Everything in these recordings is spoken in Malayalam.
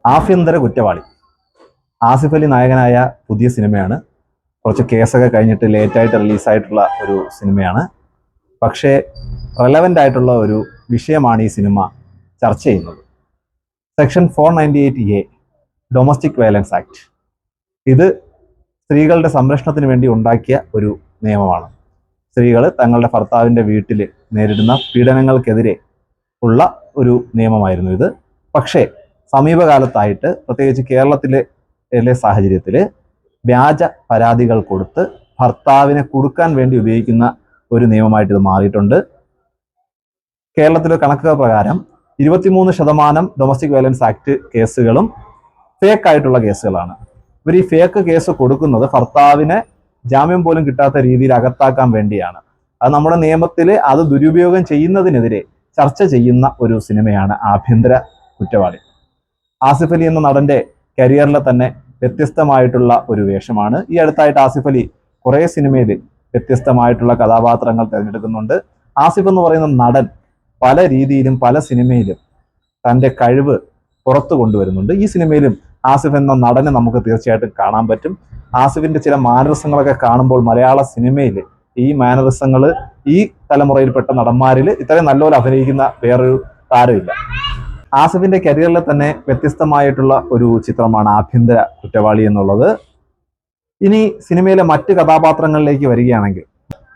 ആഭ്യന്തര കുറ്റവാളി. ആസിഫ് അലി നായകനായ പുതിയ സിനിമയാണ്. കുറച്ച് കേസൊക്കെ കഴിഞ്ഞിട്ട് ലേറ്റായിട്ട് റിലീസായിട്ടുള്ള ഒരു സിനിമയാണ്. പക്ഷേ റെലവൻ്റ് ആയിട്ടുള്ള ഒരു വിഷയമാണ് ഈ സിനിമ ചർച്ച ചെയ്യുന്നത്. Section 498A domestic violence act. ഇത് സ്ത്രീകളുടെ സംരക്ഷണത്തിന് വേണ്ടി ഉണ്ടാക്കിയ ഒരു നിയമമാണ്. സ്ത്രീകൾ തങ്ങളുടെ ഭർത്താവിൻ്റെ വീട്ടിൽ നേരിടുന്ന പീഡനങ്ങൾക്കെതിരെ ഉള്ള ഒരു നിയമമായിരുന്നു ഇത്. പക്ഷേ സമീപകാലത്തായിട്ട് പ്രത്യേകിച്ച് കേരളത്തിലെ സാഹചര്യത്തിൽ വ്യാജ പരാതികൾ കൊടുത്ത് ഭർത്താവിനെ കുടുക്കാൻ വേണ്ടി ഉപയോഗിക്കുന്ന ഒരു നിയമമായിട്ട് ഇത് മാറിയിട്ടുണ്ട്. കേരളത്തിലെ കണക്കുകൾ പ്രകാരം 23% ഡൊമസ്റ്റിക് വയലൻസ് ആക്ട് കേസുകളും ഫേക്ക് ആയിട്ടുള്ള കേസുകളാണ്. ഇവർ ഈ ഫേക്ക് കേസ് കൊടുക്കുന്നത് ഭർത്താവിനെ ജാമ്യം പോലും കിട്ടാത്ത രീതിയിൽ അകത്താക്കാൻ വേണ്ടിയാണ്. അത് നമ്മുടെ നിയമത്തിൽ അത് ദുരുപയോഗം ചെയ്യുന്നതിനെതിരെ ചർച്ച ചെയ്യുന്ന ഒരു സിനിമയാണ് ആഭ്യന്തര കുറ്റവാളി. ആസിഫ് അലി എന്ന നടന്റെ കരിയറിലെ തന്നെ വ്യത്യസ്തമായിട്ടുള്ള ഒരു വേഷമാണ്. ഈ അടുത്തായിട്ട് ആസിഫ് അലി കുറേ സിനിമയിൽ വ്യത്യസ്തമായിട്ടുള്ള കഥാപാത്രങ്ങൾ തിരഞ്ഞെടുക്കുന്നുണ്ട്. ആസിഫ് എന്ന് പറയുന്ന നടൻ പല രീതിയിലും പല സിനിമയിലും തൻ്റെ കഴിവ് പുറത്തു കൊണ്ടുവരുന്നുണ്ട്. ഈ സിനിമയിലും ആസിഫ് എന്ന നടനെ നമുക്ക് തീർച്ചയായിട്ടും കാണാൻ പറ്റും. ആസിഫിന്റെ ചില മാനറിസങ്ങളൊക്കെ കാണുമ്പോൾ മലയാള സിനിമയിൽ ഈ മാനറിസങ്ങൾ ഈ തലമുറയിൽപ്പെട്ട നടന്മാരിൽ ഇത്രയും നല്ലപോലെ അഭിനയിക്കുന്ന വേറൊരു താരമില്ല. ആസിഫിന്റെ കരിയറിലെ തന്നെ വ്യത്യസ്തമായിട്ടുള്ള ഒരു ചിത്രമാണ് ആഭ്യന്തര കുറ്റവാളി എന്നുള്ളത്. ഇനി സിനിമയിലെ മറ്റ് കഥാപാത്രങ്ങളിലേക്ക് വരികയാണെങ്കിൽ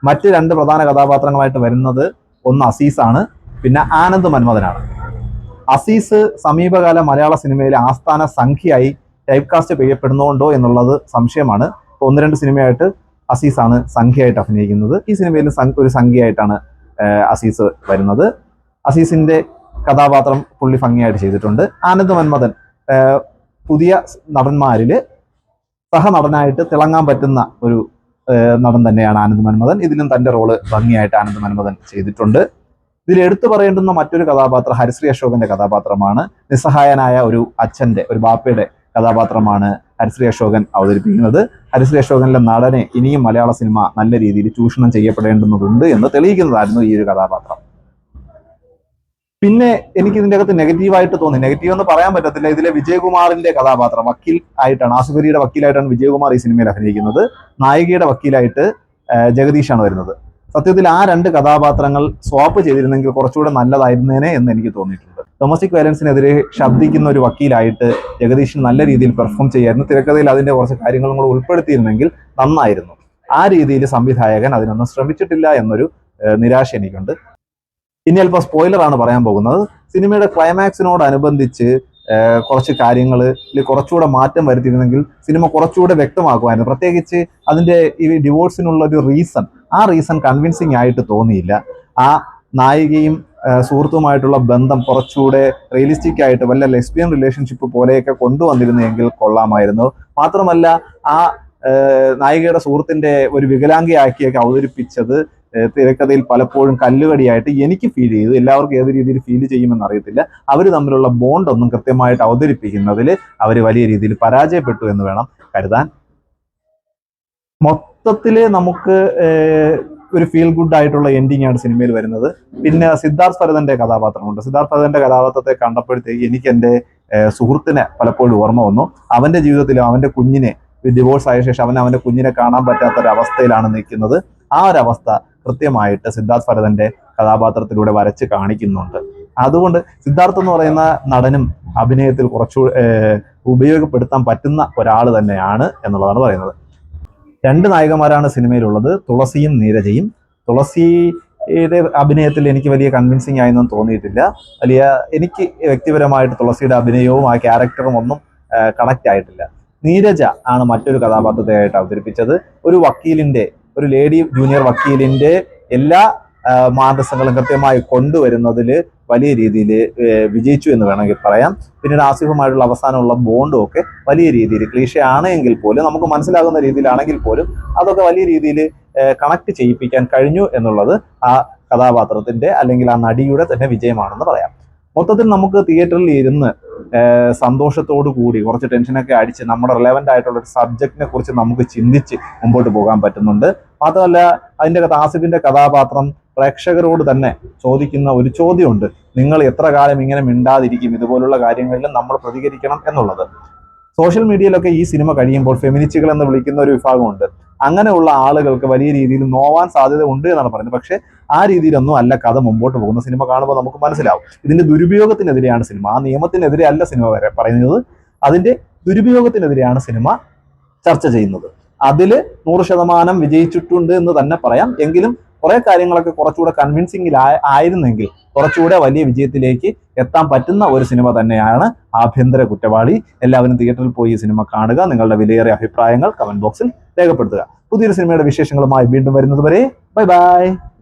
മറ്റ് 2 പ്രധാന കഥാപാത്രങ്ങളായിട്ട് വരുന്നത് ഒന്ന് അസീസാണ്, പിന്നെ ആനന്ദ് മന്മഥനാണ്. അസീസ് സമീപകാല മലയാള സിനിമയിലെ ആസ്ഥാന സംഖ്യയായി ടൈപ്പ് കാസ്റ്റ് ചെയ്യപ്പെടുന്നുണ്ടോ എന്നുള്ളത് സംശയമാണ്. 1-2 സിനിമയായിട്ട് അസീസാണ് സംഖ്യയായിട്ട് അഭിനയിക്കുന്നത്. ഈ സിനിമയിൽ ഒരു സംഖ്യയായിട്ടാണ് അസീസ് വരുന്നത്. അസീസിന്റെ കഥാപാത്രം പുള്ളി ഭംഗിയായിട്ട് ചെയ്തിട്ടുണ്ട്. ആനന്ദ് മന്മഥൻ പുതിയ നടന്മാരിൽ സഹനടനായിട്ട് തിളങ്ങാൻ പറ്റുന്ന ഒരു നടൻ തന്നെയാണ് ആനന്ദ് മന്മഥൻ. ഇതിലും തൻ്റെ റോള് ഭംഗിയായിട്ട് ആനന്ദ് മന്മഥൻ ചെയ്തിട്ടുണ്ട്. ഇതിൽ എടുത്തു പറയേണ്ടുന്ന മറ്റൊരു കഥാപാത്രം ഹരിശ്രീ അശോകന്റെ കഥാപാത്രമാണ്. നിസ്സഹായനായ ഒരു അച്ഛന്റെ, ഒരു ബാപ്പയുടെ കഥാപാത്രമാണ് ഹരിശ്രീ അശോകൻ അവതരിപ്പിക്കുന്നത്. ഹരിശ്രീ അശോകനിലെ നടനെ ഇനിയും മലയാള സിനിമ നല്ല രീതിയിൽ ചൂഷണം ചെയ്യപ്പെടേണ്ടുന്നതുണ്ട് എന്ന് തെളിയിക്കുന്നതായിരുന്നു ഈ ഒരു കഥാപാത്രം. പിന്നെ എനിക്ക് ഇതിൻ്റെ അകത്ത് നെഗറ്റീവായിട്ട് തോന്നി, നെഗറ്റീവ് എന്ന് പറയാൻ പറ്റത്തില്ല, ഇതിലെ വിജയകുമാറിന്റെ കഥാപാത്രം വക്കീൽ ആയിട്ടാണ്, ആസിഫ് അലിയുടെ വക്കീലായിട്ടാണ് വിജയകുമാർ ഈ സിനിമയിൽ അഭിനയിക്കുന്നത്. നായികയുടെ വക്കീലായിട്ട് ജഗദീഷാണ് വരുന്നത്. സത്യത്തിൽ ആ 2 കഥാപാത്രങ്ങൾ സ്വാപ്പ് ചെയ്തിരുന്നെങ്കിൽ കുറച്ചുകൂടെ നല്ലതായിരുന്നേനെ എന്ന് എനിക്ക് തോന്നിയിട്ടുണ്ട്. ഡൊമസ്റ്റിക് വയലൻസിനെതിരെ ശബ്ദിക്കുന്ന ഒരു വക്കീലായിട്ട് ജഗദീഷിന് നല്ല രീതിയിൽ പെർഫോം ചെയ്യായിരുന്നു. തിരക്കഥയിൽ അതിന്റെ കുറച്ച് കാര്യങ്ങളും കൂടെ ഉൾപ്പെടുത്തിയിരുന്നെങ്കിൽ നന്നായിരുന്നു. ആ രീതിയിൽ സംവിധായകൻ അതിനൊന്നും ശ്രമിച്ചിട്ടില്ല എന്നൊരു നിരാശ എനിക്കുണ്ട്. ഇനി അല്പം സ്പോയിലറാണ് പറയാൻ പോകുന്നത്. സിനിമയുടെ ക്ലൈമാക്സിനോടനുബന്ധിച്ച് കുറച്ച് കാര്യങ്ങളിൽ കുറച്ചുകൂടെ മാറ്റം വരുത്തിയിരുന്നെങ്കിൽ സിനിമ കുറച്ചുകൂടെ വ്യക്തമാക്കുമായിരുന്നു. പ്രത്യേകിച്ച് അതിൻ്റെ ഈ ഡിവോഴ്സിനുള്ള ഒരു റീസൺ, ആ റീസൺ കൺവിൻസിങ് ആയിട്ട് തോന്നിയില്ല. ആ നായികയും സുഹൃത്തുമായിട്ടുള്ള ബന്ധം കുറച്ചുകൂടെ റിയലിസ്റ്റിക് ആയിട്ട് വല്ല ലെസ്ബിയൻ റിലേഷൻഷിപ്പ് പോലെയൊക്കെ കൊണ്ടുവന്നിരുന്നെങ്കിൽ കൊള്ളാമായിരുന്നു. മാത്രമല്ല ആ നായികയുടെ സുഹൃത്തിൻ്റെ ഒരു വികലാംഗിയാക്കിയൊക്കെ അവതരിപ്പിച്ചത് തിരക്കഥയിൽ പലപ്പോഴും കല്ലുകടിയായിട്ട് എനിക്ക് ഫീൽ ചെയ്തു. എല്ലാവർക്കും ഏത് രീതിയിൽ ഫീൽ ചെയ്യുമെന്ന് അറിയത്തില്ല. അവർ തമ്മിലുള്ള ബോണ്ടൊന്നും കൃത്യമായിട്ട് അവതരിപ്പിക്കുന്നതിൽ അവർ വലിയ രീതിയിൽ പരാജയപ്പെട്ടു എന്ന് വേണം കരുതാൻ. മൊത്തത്തിൽ നമുക്ക് ഒരു ഫീൽ ഗുഡ് ആയിട്ടുള്ള എൻഡിങ് ആണ് സിനിമയിൽ വരുന്നത്. പിന്നെ സിദ്ധാർത്ഥ് ഭരതന്റെ കഥാപാത്രമുണ്ട്. സിദ്ധാർത്ഥ് ഭരതന്റെ കഥാപാത്രത്തെ കണ്ടപ്പോഴത്തേക്ക് എനിക്ക് എൻ്റെ സുഹൃത്തിനെ പലപ്പോഴും ഓർമ്മ വന്നു. അവന്റെ ജീവിതത്തിലും അവന്റെ കുഞ്ഞിനെ ഡിവോഴ്സ് ആയ ശേഷം അവന്റെ കുഞ്ഞിനെ കാണാൻ പറ്റാത്തൊരവസ്ഥയിലാണ് നിൽക്കുന്നത്. ആ ഒരവസ്ഥ കൃത്യമായിട്ട് സിദ്ധാർത്ഥ് ഭരതന്റെ കഥാപാത്രത്തിലൂടെ വരച്ച് കാണിക്കുന്നുണ്ട്. അതുകൊണ്ട് സിദ്ധാർത്ഥ് എന്ന് പറയുന്ന നടനും അഭിനയത്തിൽ കുറച്ചു ഉപയോഗപ്പെടുത്താൻ പറ്റുന്ന ഒരാൾ തന്നെയാണ് എന്നുള്ളതാണ് പറയുന്നത്. 2 നായികമാരാണ് സിനിമയിലുള്ളത്, തുളസിയും നീരജയും. തുളസിയുടെ അഭിനയത്തിൽ എനിക്ക് വലിയ കൺവിൻസിങ് ആയെന്നും തോന്നിയിട്ടില്ല. എനിക്ക് വ്യക്തിപരമായിട്ട് തുളസിയുടെ അഭിനയവും ആ ക്യാരക്ടറും ഒന്നും കണക്റ്റ് ആയിട്ടില്ല. നീരജ ആണ് മറ്റൊരു കഥാപാത്രത്തെയായിട്ട് അവതരിപ്പിച്ചത്. ഒരു വക്കീലിന്റെ, ഒരു ലേഡി ജൂനിയർ വക്കീലിന്റെ എല്ലാ മാനദണ്ഡങ്ങളും കൃത്യമായി കൊണ്ടുവരുന്നതിൽ വലിയ രീതിയിൽ വിജയിച്ചു എന്ന് വേണമെങ്കിൽ പറയാം. പിന്നീട് ആസിഫുമായിട്ടുള്ള അവസാനമുള്ള ബോണ്ടും ഒക്കെ വലിയ രീതിയിൽ ക്ലീഷേ ആണെങ്കിൽ പോലും, നമുക്ക് മനസ്സിലാകുന്ന രീതിയിലാണെങ്കിൽ പോലും അതൊക്കെ വലിയ രീതിയിൽ കണക്ട് ചെയ്യിപ്പിക്കാൻ കഴിഞ്ഞു എന്നുള്ളത് ആ കഥാപാത്രത്തിന്റെ അല്ലെങ്കിൽ ആ നടിയുടെ തന്നെ വിജയമാണെന്ന് പറയാം. മൊത്തത്തിൽ നമുക്ക് തിയേറ്ററിൽ ഇരുന്ന് സന്തോഷത്തോടു കൂടി കുറച്ച് ടെൻഷനൊക്കെ അടിച്ച് നമ്മുടെ റിലവൻ്റ് ആയിട്ടുള്ള ഒരു സബ്ജക്റ്റിനെ കുറിച്ച് നമുക്ക് ചിന്തിച്ച് മുമ്പോട്ട് പോകാൻ പറ്റുന്നുണ്ട്. മാത്രമല്ല അതിൻ്റെ അകത്ത് ആസിഫിന്റെ കഥാപാത്രം പ്രേക്ഷകരോട് തന്നെ ചോദിക്കുന്ന ഒരു ചോദ്യമുണ്ട്. നിങ്ങൾ എത്ര കാലം ഇങ്ങനെ മിണ്ടാതിരിക്കും? ഇതുപോലുള്ള കാര്യങ്ങളിൽ നമ്മൾ പ്രതികരിക്കണം എന്നുള്ളത്. സോഷ്യൽ മീഡിയയിലൊക്കെ ഈ സിനിമ കഴിയുമ്പോൾ ഫെമിനിസ്റ്റുകൾ എന്ന് വിളിക്കുന്ന ഒരു വിഭാഗമുണ്ട്. അങ്ങനെയുള്ള ആളുകൾക്ക് വലിയ രീതിയിൽ നോവാൻ സാധ്യത ഉണ്ട് എന്നാണ് പറയുന്നത്. പക്ഷേ ആ രീതിയിലൊന്നും അല്ല കഥ മുമ്പോട്ട് പോകുന്ന. സിനിമ കാണുമ്പോൾ നമുക്ക് മനസ്സിലാവും ഇതിന്റെ ദുരുപയോഗത്തിനെതിരെയാണ് സിനിമ. ആ നിയമത്തിനെതിരെ അല്ല സിനിമ വരെ പറയുന്നത്, അതിന്റെ ദുരുപയോഗത്തിനെതിരെയാണ് സിനിമ ചർച്ച ചെയ്യുന്നത്. അതില് 100% വിജയിച്ചിട്ടുണ്ട് എന്ന് തന്നെ പറയാം. എങ്കിലും കുറെ കാര്യങ്ങളൊക്കെ കുറച്ചുകൂടെ കൺവിൻസിംഗിൽ ആയിരുന്നെങ്കിൽ കുറച്ചുകൂടെ വലിയ വിജയത്തിലേക്ക് എത്താൻ പറ്റുന്ന ഒരു സിനിമ തന്നെയാണ് ആഭ്യന്തര കുറ്റവാളി. എല്ലാവരും തിയേറ്ററിൽ പോയി ഈ സിനിമ കാണുക. നിങ്ങളുടെ വിലയേറിയ അഭിപ്രായങ്ങൾ കമന്റ് ബോക്സിൽ രേഖപ്പെടുത്തുക. പുതിയൊരു സിനിമയുടെ വിശേഷങ്ങളുമായി വീണ്ടും വരുന്നത് വരെ ബൈ ബൈ.